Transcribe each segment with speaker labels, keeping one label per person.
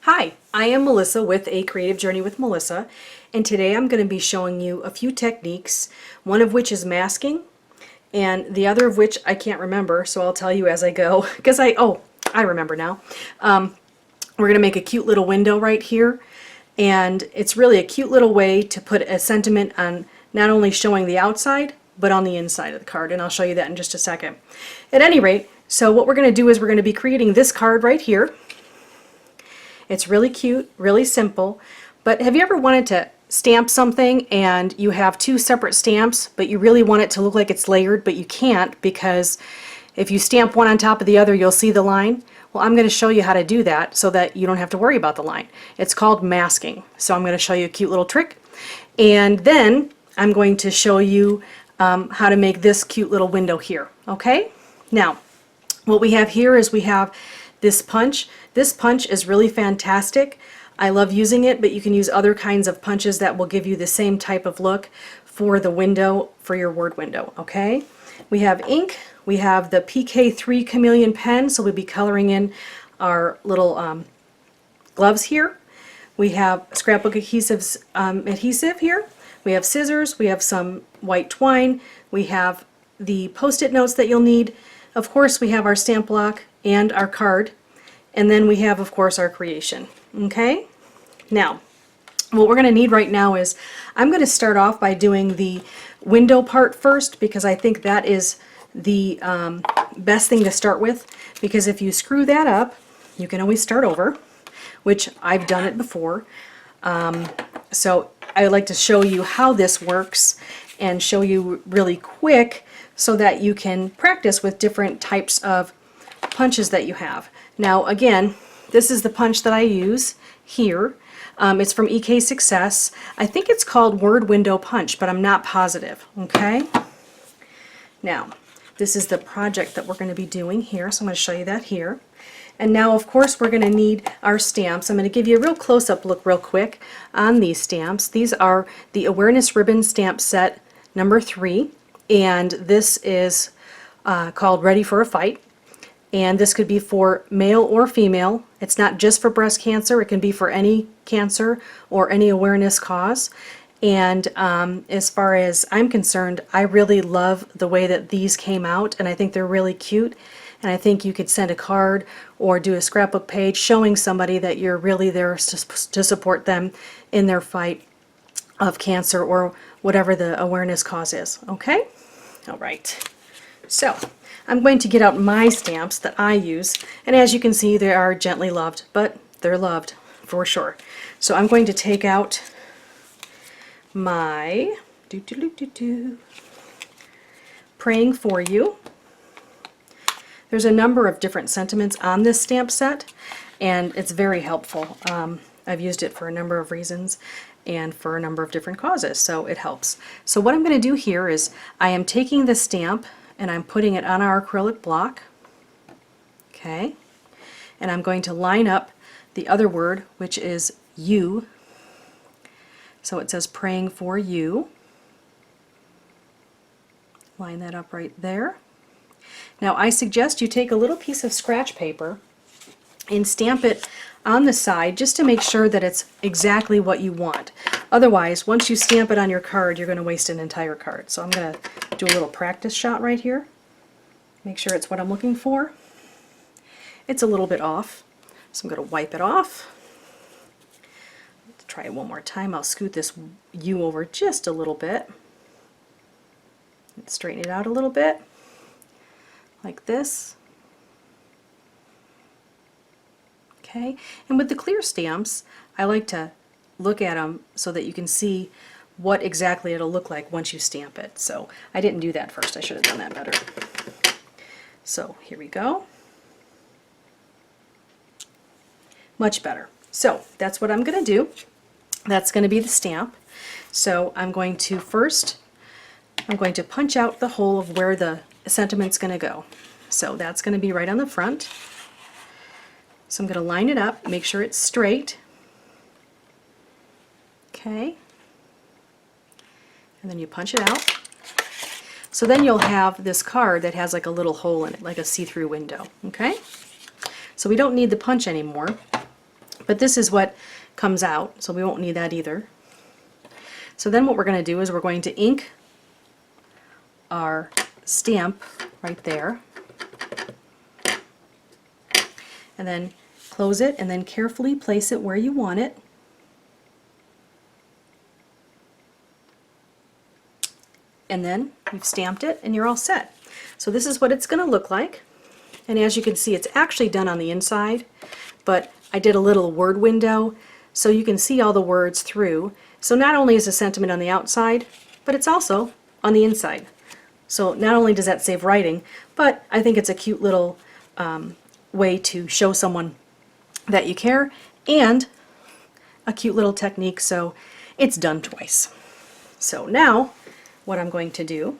Speaker 1: Hi, I am Melissa with A Creative Journey with Melissa, and today I'm going to be showing you a few techniques, one of which is masking, and the other of which I can't remember, so I'll tell you as I go, because I remember now. We're going to make a cute little window right here, and it's really a cute little way to put a sentiment on not only showing the outside, but on the inside of the card, and I'll show you that in just a second. At any rate, so what we're going to do is we're going to be creating this card right here. It's really cute, really simple, but have you ever wanted to stamp something and you have two separate stamps, but you really want it to look like it's layered, but you can't because if you stamp one on top of the other, you'll see the line? Well, I'm going to show you how to do that so that you don't have to worry about the line. It's called masking. So I'm going to show you a cute little trick, and then I'm going to show you how to make this cute little window here. Okay? Now, what we have here is we have this punch. This punch is really fantastic. I love using it, but you can use other kinds of punches that will give you the same type of look for the window, for your word window, okay? We have ink. We have the PK3 Chameleon pen, so we'll be coloring in our little gloves here. We have scrapbook adhesive here. We have scissors. We have some white twine. We have the Post-it notes that you'll need. Of course, we have our stamp block and our card. And then we have, of course, our creation. Okay? Now, what we're going to need right now is, I'm going to start off by doing the window part first because I think that is the best thing to start with, because if you screw that up, you can always start over, which I've done it before. So I would like to show you how this works and show you really quick so that you can practice with different types of punches that you have. Now again, this is the punch that I use here. It's from EK Success. I think it's called Word Window Punch, but I'm not positive. Okay? Now, this is the project that we're going to be doing here, so I'm going to show you that here. And now, of course, we're going to need our stamps. I'm going to give you a real close-up look real quick on these stamps. These are the Awareness Ribbon Stamp Set number 3, and this is called Ready for a Fight. And this could be for male or female. It's not just for breast cancer. It can be for any cancer or any awareness cause. And as far as I'm concerned, I really love the way that these came out, and I think they're really cute. And I think you could send a card or do a scrapbook page showing somebody that you're really there to support them in their fight of cancer or whatever the awareness cause is. Okay? All right. So I'm going to get out my stamps that I use, and as you can see, they are gently loved, but they're loved for sure. So I'm going to take out my Praying for You. There's a number of different sentiments on this stamp set, and it's very helpful. I've used it for a number of reasons and for a number of different causes, so it helps. So what I'm going to do here is I am taking the stamp and I'm putting it on our acrylic block, okay, and I'm going to line up the other word, which is you. So it says Praying for You. Line that up right there. Now I suggest you take a little piece of scratch paper and stamp it on the side just to make sure that it's exactly what you want. Otherwise, once you stamp it on your card, you're going to waste an entire card. So I'm going to do a little practice shot right here. Make sure it's what I'm looking for. It's a little bit off, so I'm going to wipe it off. Let's try it one more time. I'll scoot this U over just a little bit. Straighten it out a little bit, like this. Okay, and with the clear stamps, I like to look at them so that you can see what exactly it'll look like once you stamp it. So I didn't do that first. I should have done that better. So here we go. Much better. So that's what I'm going to do. That's going to be the stamp. So I'm going to punch out the hole of where the sentiment's going to go. So that's going to be right on the front. So I'm going to line it up, make sure it's straight. Okay. And then you punch it out. So then you'll have this card that has like a little hole in it, like a see-through window. Okay? So we don't need the punch anymore, But this is what comes out, so we won't need that either. So then what we're going to do is we're going to ink our stamp right there, and then close it, and then carefully place it where you want it. And then you've stamped it and you're all set. So this is what it's going to look like. And as you can see, it's actually done on the inside, but I did a little word window so you can see all the words through. So not only is the sentiment on the outside, but it's also on the inside. So not only does that save writing, but I think it's a cute little way to show someone that you care, and a cute little technique, so it's done twice. So now what I'm going to do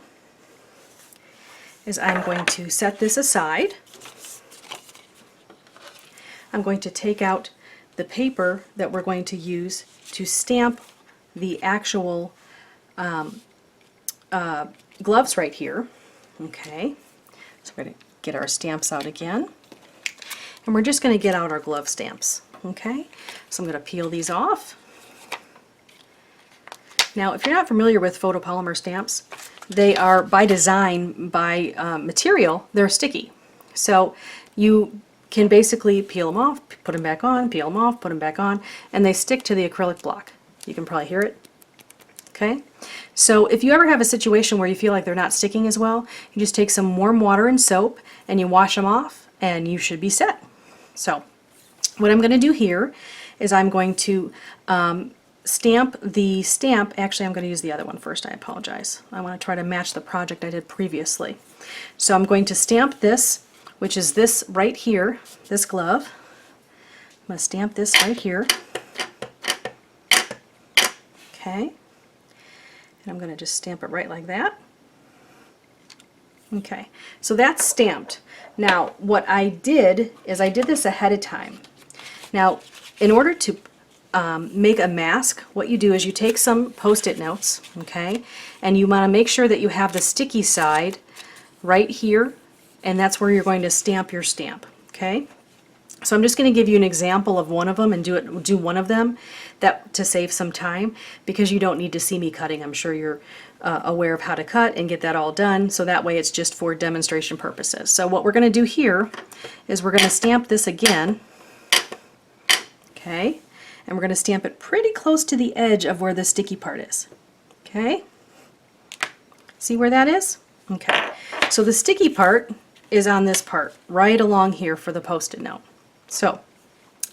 Speaker 1: is I'm going to set this aside. I'm going to take out the paper that we're going to use to stamp the actual gloves right here. Okay, so we're going to get our stamps out again, and we're just going to get out our glove stamps. Okay, so I'm going to peel these off. Now, if you're not familiar with photopolymer stamps, they are by design, by material, they're sticky. So you can basically peel them off, put them back on, peel them off, put them back on, and they stick to the acrylic block. You can probably hear it. Okay? So if you ever have a situation where you feel like they're not sticking as well, you just take some warm water and soap and you wash them off and you should be set. So what I'm going to do here is I'm going to stamp the stamp. Actually, I'm going to use the other one first. I apologize. I want to try to match the project I did previously. So I'm going to stamp this, which is this right here, this glove. I'm going to stamp this right here. Okay. And I'm going to just stamp it right like that. Okay, so that's stamped. Now, what I did is I did this ahead of time. Now, in order to make a mask, what you do is you take some Post-it notes, okay, and you want to make sure that you have the sticky side right here, and that's where you're going to stamp your stamp, okay? So I'm just going to give you an example of one of them and do one of them to save some time, because you don't need to see me cutting. I'm sure you're aware of how to cut and get that all done, so that way it's just for demonstration purposes. So what we're going to do here is we're going to stamp this again, okay, and we're going to stamp it pretty close to the edge of where the sticky part is. Okay, see where that is? Okay, so the sticky part is on this part right along here for the Post-it note. So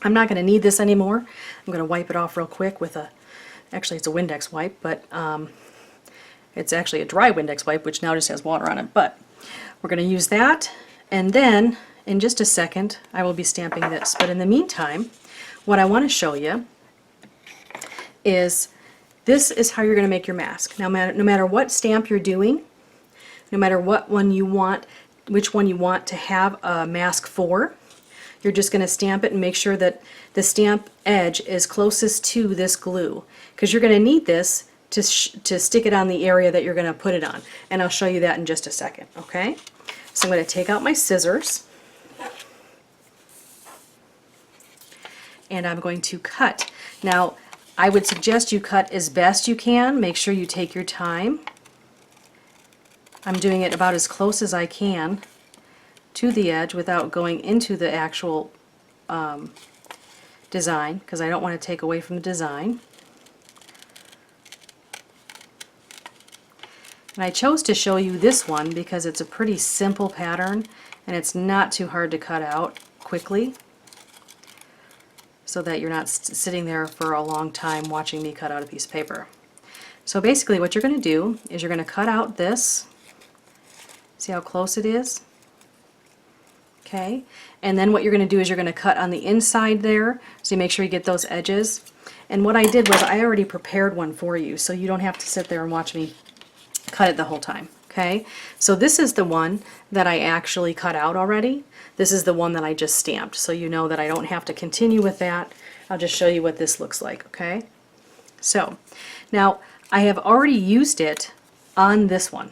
Speaker 1: I'm not going to need this anymore. I'm going to wipe it off real quick with actually it's a Windex wipe, but it's actually a dry Windex wipe, which now just has water on it. But we're going to use that, and then in just a second I will be stamping this. But in the meantime, what I want to show you is this is how you're going to make your mask. Now, no matter what stamp you're doing, no matter what one you want, which one you want to have a mask for, you're just going to stamp it and make sure that the stamp edge is closest to this glue, because you're going to need this to stick it on the area that you're going to put it on. And I'll show you that in just a second, okay? So I'm going to take out my scissors, and I'm going to cut. Now, I would suggest you cut as best you can. Make sure you take your time. I'm doing it about as close as I can to the edge without going into the actual design, because I don't want to take away from the design. And I chose to show you this one because it's a pretty simple pattern and it's not too hard to cut out quickly, so that you're not sitting there for a long time watching me cut out a piece of paper. So basically what you're going to do is you're going to cut out this. See how close it is? Okay, and then what you're going to do is you're going to cut on the inside there, so you make sure you get those edges. And what I did was I already prepared one for you, so you don't have to sit there and watch me cut it the whole time. Okay, so this is the one that I actually cut out already. This is the one that I just stamped, so you know that I don't have to continue with that. I'll just show you what this looks like, okay? So, now I have already used it on this one.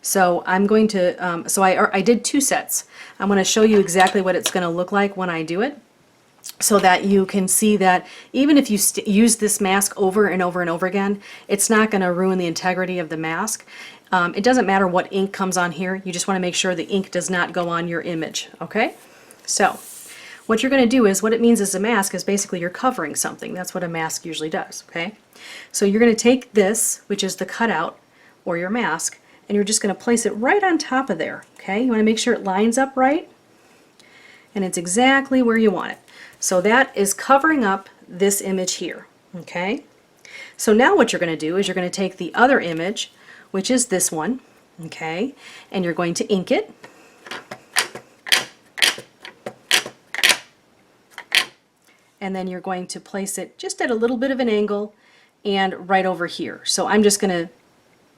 Speaker 1: So I'm going to, I did two sets. I'm going to show you exactly what it's going to look like when I do it. so that you can see that even if you use this mask over and over and over again, it's not going to ruin the integrity of the mask. It doesn't matter what ink comes on here, you just want to make sure the ink does not go on your image, okay? So what you're going to do is, what it means as a mask is basically you're covering something. That's what a mask usually does, okay? So you're going to take this, which is the cutout, or your mask, and you're just going to place it right on top of there, okay? You want to make sure it lines up right, and it's exactly where you want it. So that is covering up this image here, okay? So now what you're going to do is you're going to take the other image, which is this one, okay, and you're going to ink it. And then you're going to place it just at a little bit of an angle and right over here. So I'm just going to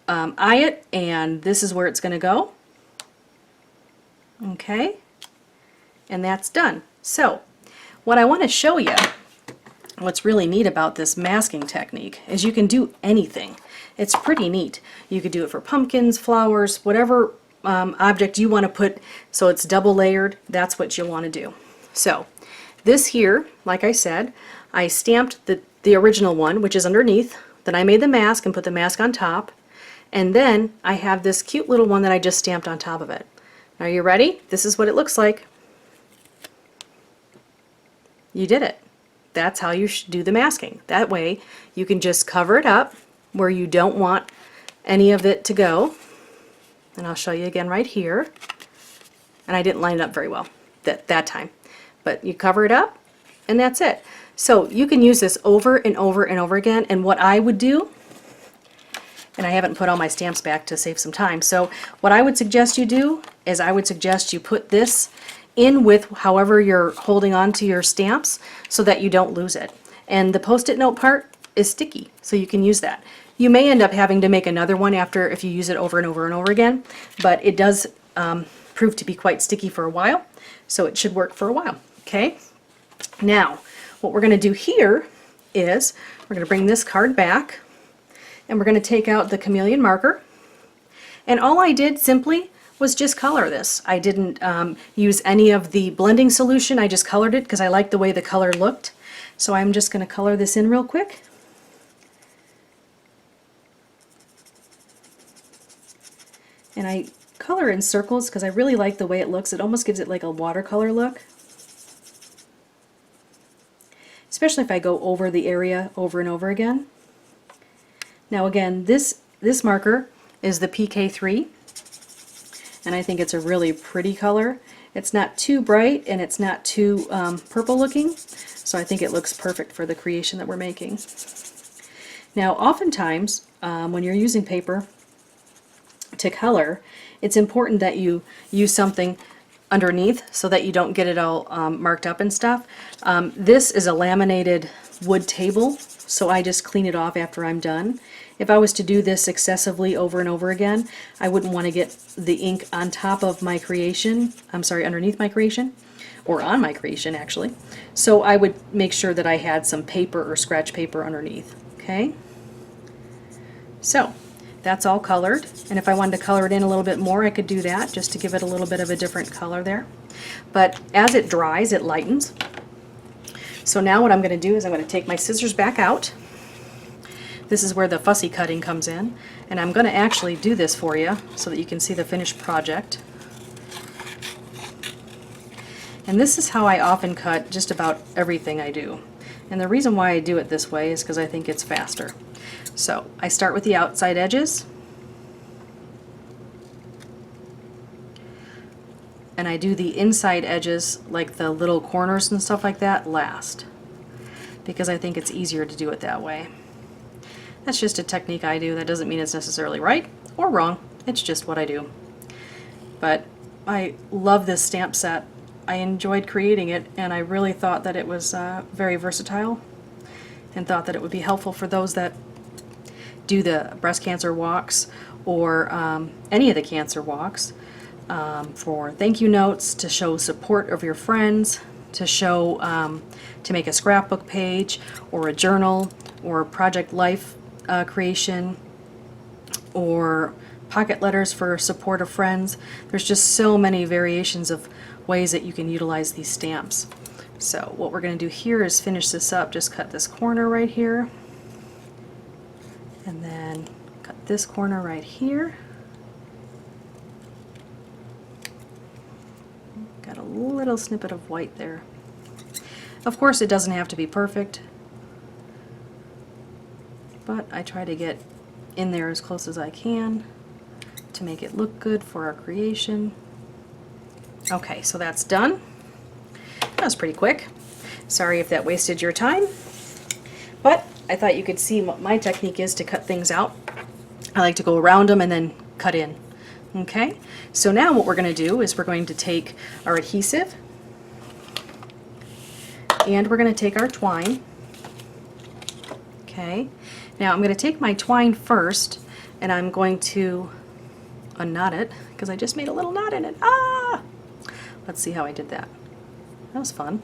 Speaker 1: eye it, and this is where it's going to go. Okay, and that's done. So what I want to show you, what's really neat about this masking technique, is you can do anything. It's pretty neat. You could do it for pumpkins, flowers, whatever object you want to put so it's double layered, that's what you'll want to do. So this here, like I said, I stamped the original one, which is underneath, then I made the mask and put the mask on top, and then I have this cute little one that I just stamped on top of it. Are you ready? This is what it looks like. You did it. That's how you should do the masking. That way you can just cover it up where you don't want any of it to go. And I'll show you again right here. And I didn't line it up very well that time. But you cover it up and that's it. So you can use this over and over and over again. And what I would do, and I haven't put all my stamps back to save some time, so what I would suggest you do is I would suggest you put this in with however you're holding on to your stamps so that you don't lose it. And the post-it note part is sticky, so you can use that. You may end up having to make another one after if you use it over and over and over again, but it does prove to be quite sticky for a while, so it should work for a while. Okay, now what we're going to do here is we're going to bring this card back, and we're going to take out the chameleon marker, and all I did simply was just color this. I didn't use any of the blending solution. I just colored it because I liked the way the color looked. So I'm just going to color this in real quick. And I color in circles because I really like the way it looks. It almost gives it like a watercolor look. Especially if I go over the area over and over again. Now again, this marker is the PK3. And I think it's a really pretty color. It's not too bright and it's not too purple looking, so I think it looks perfect for the creation that we're making. Now oftentimes when you're using paper to color, it's important that you use something underneath so that you don't get it all marked up and stuff. This is a laminated wood table, so I just clean it off after I'm done. If I was to do this excessively over and over again, I wouldn't want to get the ink on top of my creation, underneath my creation, or on my creation actually. So I would make sure that I had some paper or scratch paper underneath, okay? So that's all colored, and if I wanted to color it in a little bit more, I could do that just to give it a little bit of a different color there. But as it dries, it lightens. So now what I'm going to do is I'm going to take my scissors back out. This is where the fussy cutting comes in, and I'm going to actually do this for you so that you can see the finished project. And this is how I often cut just about everything I do. And the reason why I do it this way is because I think it's faster. So I start with the outside edges, and I do the inside edges, like the little corners and stuff like that, last, because I think it's easier to do it that way. That's just a technique I do. That doesn't mean it's necessarily right or wrong. It's just what I do. But I love this stamp set. I enjoyed creating it, and I really thought that it was very versatile, and thought that it would be helpful for those that do the breast cancer walks or any of the cancer walks, for thank you notes, to show support of your friends, to show to make a scrapbook page or a journal or a project life creation, or pocket letters for support of friends. There's just so many variations of ways that you can utilize these stamps. So what we're going to do here is finish this up. Just cut this corner right here, and then cut this corner right here. Got a little snippet of white there. Of course, it doesn't have to be perfect, but I try to get in there as close as I can to make it look good for our creation. Okay, so that's done. That was pretty quick. Sorry if that wasted your time, but I thought you could see what my technique is to cut things out. I like to go around them and then cut in. Okay, so now what we're going to do is we're going to take our adhesive and we're going to take our twine. Okay, now I'm going to take my twine first and I'm going to unknot it because I just made a little knot in it. Ah! Let's see how I did that. That was fun.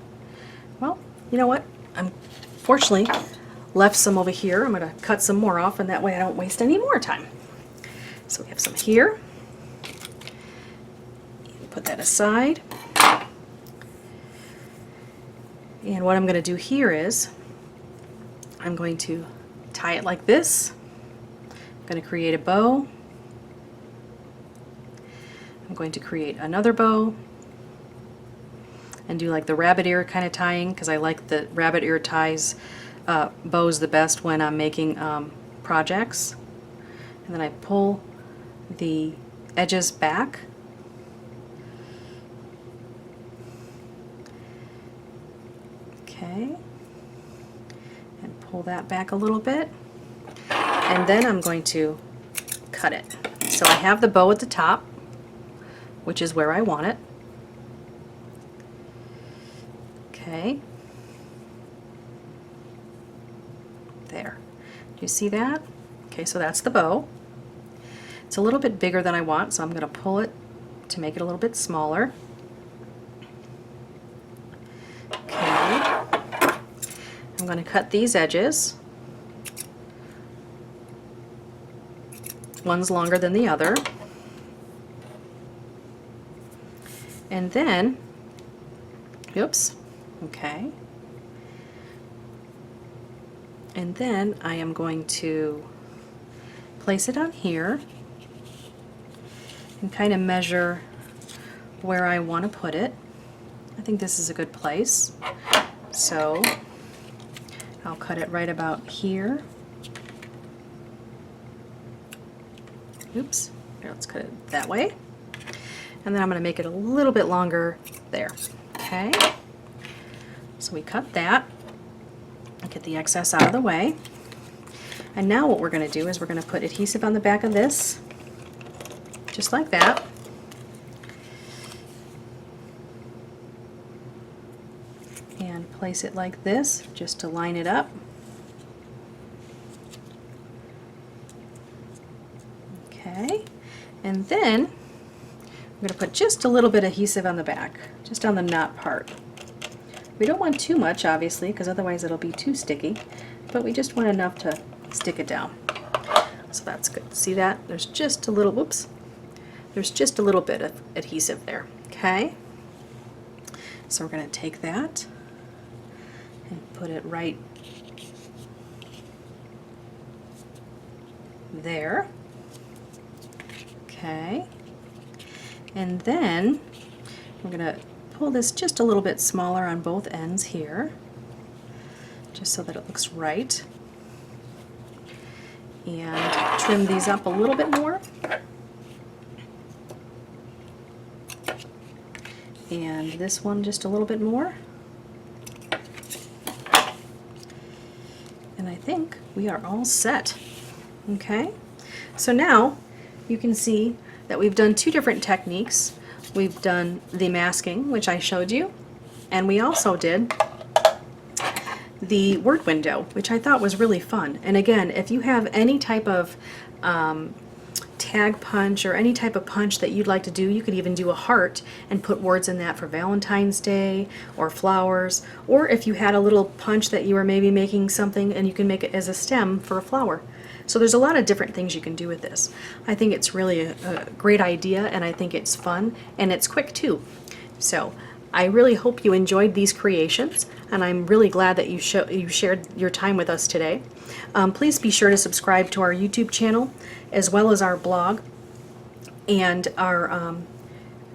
Speaker 1: Well, you know what? I'm fortunately left some over here. I'm going to cut some more off, and that way I don't waste any more time. So we have some here. Put that aside. And what I'm going to do here is I'm going to tie it like this. I'm going to create a bow. I'm going to create another bow and do like the rabbit ear kind of tying, because I like the rabbit ear ties bows the best when I'm making projects. And then I pull the edges back. Okay, and pull that back a little bit, and then I'm going to cut it. So I have the bow at the top, which is where I want it. Okay, there. Do you see that? Okay, so that's the bow. It's a little bit bigger than I want, so I'm going to pull it to make it a little bit smaller. Okay, I'm going to cut these edges. One's longer than the other. And then, oops, okay. And then I am going to place it on here and kind of measure where I want to put it. I think this is a good place. So I'll cut it right about here. Oops, here, let's cut it that way. And then I'm going to make it a little bit longer there. Okay, so we cut that, get the excess out of the way. And now what we're going to do is we're going to put adhesive on the back of this, just like that. And place it like this, just to line it up. Okay, and then I'm going to put just a little bit of adhesive on the back, just on the knot part. We don't want too much, obviously, because otherwise it'll be too sticky, but we just want enough to stick it down. So that's good. See that? There's just a little, whoops, there's just a little bit of adhesive there. Okay, so we're going to take that and put it right there. Okay, and then we're going to pull this just a little bit smaller on both ends here, just so that it looks right, and trim these up a little bit more, and this one just a little bit more, and I think we are all set. Okay, so now you can see that we've done two different techniques. We've done the masking, which I showed you, and we also did the word window, which I thought was really fun. And again, if you have any type of tag punch or any type of punch that you'd like to do, you could even do a heart and put words in that for Valentine's Day or flowers, or if you had a little punch that you were maybe making something and you can make it as a stem for a flower. So there's a lot of different things you can do with this. I think it's really a great idea, and I think it's fun, and it's quick too. So I really hope you enjoyed these creations, and I'm really glad that you shared your time with us today. Please be sure to subscribe to our YouTube channel as well as our blog, and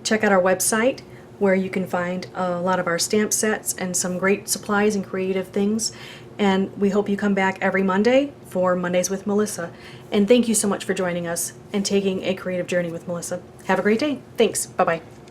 Speaker 1: check out our website where you can find a lot of our stamp sets and some great supplies and creative things. And we hope you come back every Monday for Mondays with Melissa. And thank you so much for joining us and taking a creative journey with Melissa. Have a great day. Thanks. Bye-bye.